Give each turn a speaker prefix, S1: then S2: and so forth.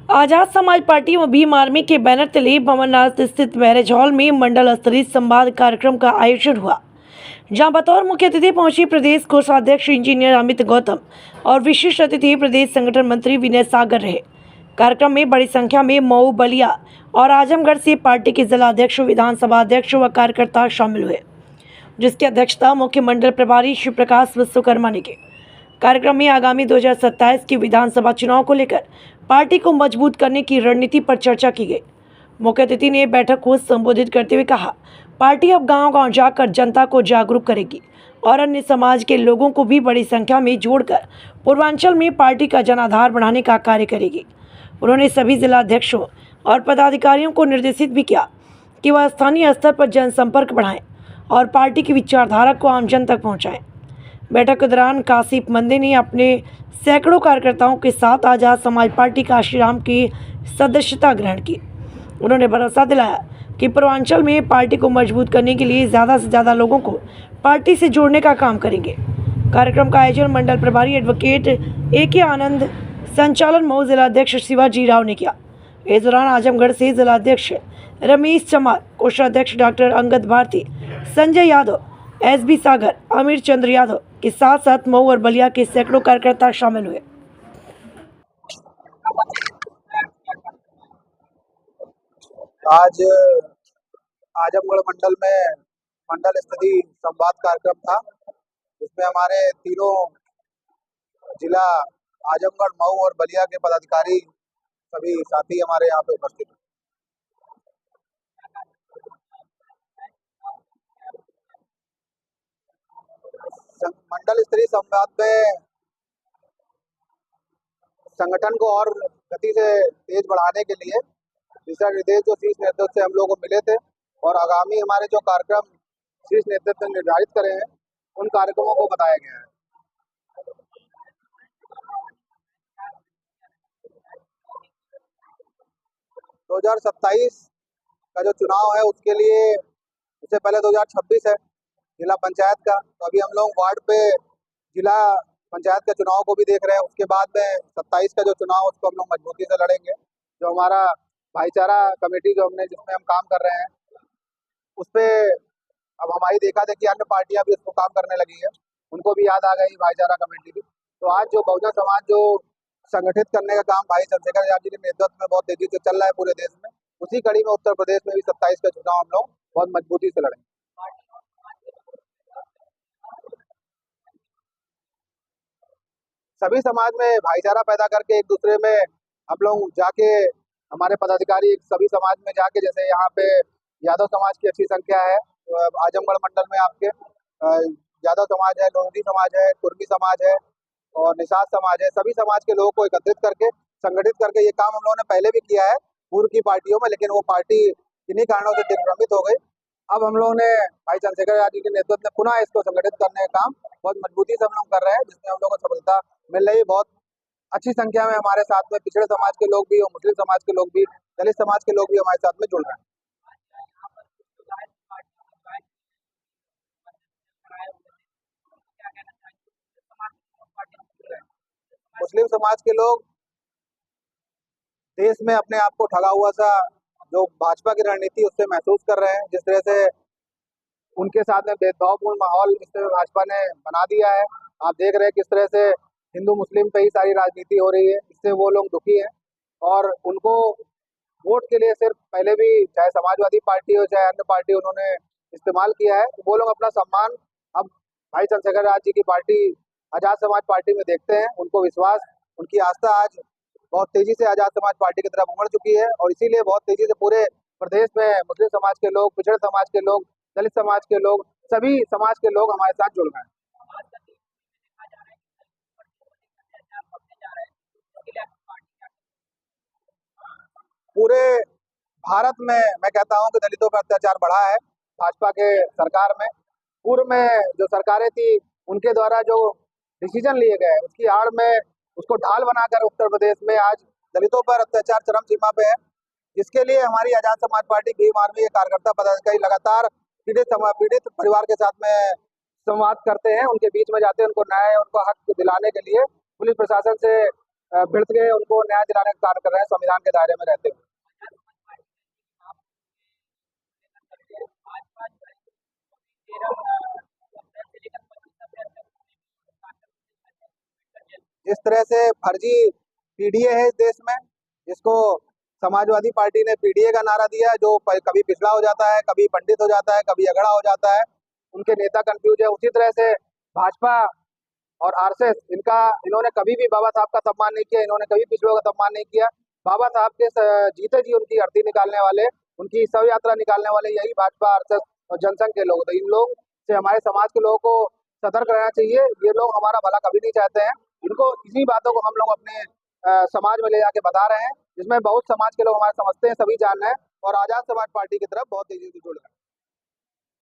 S1: Azad Samaj party व Bhim army के banner तले भवननाथ स्थित मैरिज हॉल में मंडल स्तरीय संवाद कार्यक्रम का आयोजन हुआ, जहां बतौर मुख्य अतिथि पहुंची प्रदेश कोषाध्यक्ष इंजीनियर अमित गौतम और विशिष्ट अतिथि प्रदेश संगठन मंत्री विनय सागर रहे। कार्यक्रम में बड़ी संख्या में मऊ, बलिया और आजमगढ़ से पार्टी के जिलाध्यक्ष, विधानसभा अध्यक्ष व कार्यकर्ता शामिल हुए, जिसकी अध्यक्षता मुख्य मंडल प्रभारी शिव प्रकाश विश्वकर्मा ने की। कार्यक्रम में आगामी 2027 के विधानसभा चुनाव को लेकर पार्टी को मजबूत करने की रणनीति पर चर्चा की गई। मुख्य अतिथि ने बैठक को संबोधित करते हुए कहा, पार्टी अब गांव-गांव जाकर जनता को जागरूक करेगी और अन्य समाज के लोगों को भी बड़ी संख्या में जोड़कर पूर्वांचल में पार्टी का जनाधार बढ़ाने का कार्य करेगी। उन्होंने सभी जिलाध्यक्षों और पदाधिकारियों को निर्देशित भी किया कि वह स्थानीय स्तर पर जनसंपर्क बढ़ाएं और पार्टी की विचारधारा को आम जन तक पहुँचाएं। बैठक के दौरान काशिफ मंदे ने अपने सैकड़ों कार्यकर्ताओं के साथ आजाद समाज पार्टी काशीराम की सदस्यता ग्रहण की। उन्होंने भरोसा दिलाया कि पूर्वांचल में पार्टी को मजबूत करने के लिए ज़्यादा से ज़्यादा लोगों को पार्टी से जोड़ने का काम करेंगे। कार्यक्रम का आयोजन मंडल प्रभारी एडवोकेट AK आनंद, संचालन मऊ जिलाध्यक्ष शिवाजी राव ने किया। इस दौरान आजमगढ़ से जिलाध्यक्ष रमेश चमार, कोषाध्यक्ष डॉक्टर अंगद भारती, संजय यादव, SB सागर, अमीर चंद्र यादव के साथ साथ मऊ और बलिया के सैकड़ों कार्यकर्ता शामिल हुए।
S2: आज आजमगढ़ मंडल में मंडल स्तरीय संवाद कार्यक्रम था, जिसमें हमारे तीनों जिला आजमगढ़, मऊ और बलिया के पदाधिकारी सभी साथी हमारे यहाँ पे उपस्थित हैं। मंडल स्तरीय संवाद में संगठन को और गति से तेज बढ़ाने के लिए दिशा निर्देश जो शीर्ष नेतृत्व से हम लोग को मिले थे और आगामी हमारे जो कार्यक्रम शीर्ष नेतृत्व ने निर्धारित करे हैं, उन कार्यक्रमों को बताया गया है। दो 2027 का जो चुनाव है उसके लिए उससे पहले 2026 है जिला पंचायत का, तो अभी हम लोग वार्ड पे जिला पंचायत के चुनाव को भी देख रहे हैं। उसके बाद में 27 का जो चुनाव है उसको हम लोग मजबूती से लड़ेंगे। जो हमारा भाईचारा कमेटी जिसमें हम काम कर रहे हैं, उस पर अब हमारी देखा देखी अन्य पार्टियां भी उसको काम करने लगी है, उनको भी याद आ गई भाईचारा कमेटी की। तो आज जो बहुजन समाज जो संगठित करने का काम भाई चंद्रशेखर यादव जी के नेतृत्व में बहुत तेजी से चल रहा है पूरे देश में, उसी कड़ी में उत्तर प्रदेश में भी 27 का चुनाव हम लोग बहुत मजबूती से लड़ेंगे। सभी समाज में भाईचारा पैदा करके एक दूसरे में हम लोग जाके हमारे पदाधिकारी सभी समाज में जाके, जैसे यहाँ पे यादव समाज की अच्छी संख्या है आजमगढ़ मंडल में, आपके यादव समाज है, लोधी समाज है, कुर्मी समाज है और निषाद समाज है। सभी समाज के लोगों को एकत्रित करके संगठित करके ये काम हम लोगों ने पहले भी किया है पूर्व की पार्टियों में, लेकिन वो पार्टी किन्हीं कारणों से दिग्भ्रमित हो गई। अब हम लोगों ने भाई चंद्रशेखर यादव जी के नेतृत्व में पुनः इसको संगठित करने का काम बहुत मजबूती से हम लोग कर रहे हैं, जिसमें हम लोगों को सफलता मिल रही है। बहुत अच्छी संख्या में हमारे साथ में पिछड़े समाज के लोग भी और मुस्लिम समाज के लोग भी, दलित समाज के लोग भी हमारे साथ में जुड़ रहे हैं। मुस्लिम समाज के लोग देश में अपने आप को ठगा हुआ सा जो भाजपा की रणनीति उससे महसूस कर रहे हैं। जिस तरह से उनके साथ में भेदभावपूर्ण माहौल इस तरह भाजपा ने बना दिया है, आप देख रहे हैं किस तरह से हिंदू मुस्लिम पे ही सारी राजनीति हो रही है, इससे वो लोग दुखी हैं और उनको वोट के लिए सिर्फ पहले भी चाहे समाजवादी पार्टी हो चाहे अन्य पार्टी उन्होंने इस्तेमाल किया है। तो वो लोग अपना सम्मान अब भाई चंद्रशेखर यादव जी की पार्टी आजाद समाज पार्टी में देखते हैं। उनको विश्वास, उनकी आस्था आज बहुत तेजी से आजाद समाज पार्टी की तरफ उमड़ चुकी है और इसीलिए बहुत तेजी से पूरे प्रदेश में मुस्लिम समाज के लोग, पिछड़े समाज के लोग, दलित समाज के लोग, सभी समाज के लोग हमारे साथ जुड़ गए हैं। पूरे भारत में मैं कहता हूं कि दलितों पर अत्याचार बढ़ा है भाजपा के सरकार में। पूर्व में जो सरकारें थी उनके द्वारा जो डिसीजन लिए गए उसकी आड़ में उसको ढाल बनाकर उत्तर प्रदेश में आज दलितों पर अत्याचार चरम सीमा पे है, जिसके लिए हमारी आजाद समाज पार्टी भीम आर्मी के कार्यकर्ता पदाधिकारी लगातार पीड़ित परिवार के साथ में संवाद करते हैं, उनके बीच में जाते हैं, उनको न्याय, उनको हक दिलाने के लिए पुलिस प्रशासन से भिड़ के उनको न्याय दिलाने का कार्य कर रहे हैं संविधान के दायरे में रहते हुए। जिस तरह से फर्जी पीडीए है इस देश में, जिसको समाजवादी पार्टी ने पीडीए का नारा दिया है, जो कभी पिछड़ा हो जाता है, कभी पंडित हो जाता है, कभी अगड़ा हो जाता है, उनके नेता कंफ्यूज है। उसी तरह से भाजपा और आरएसएस इन्होंने कभी भी बाबा साहब का सम्मान नहीं किया, इन्होंने कभी पिछड़ों का सम्मान नहीं किया। बाबा साहब के जीते जी उनकी अर्थी निकालने वाले, उनकी शव यात्रा निकालने वाले यही भाजपा, आरएसएस और जनसंघ के लोग। तो इन लोग से हमारे समाज के लोगों को सतर्क रहना चाहिए। ये लोग हमारा भला कभी नहीं चाहते हैं। इनको इसी बातों को हम लोग अपने समाज में ले जाके बता रहे हैं, जिसमें बहुत समाज के लोग हमारे समझते हैं, सभी जान रहे हैं और आजाद समाज पार्टी की तरफ बहुत तेजी से जुड़ रहे हैं।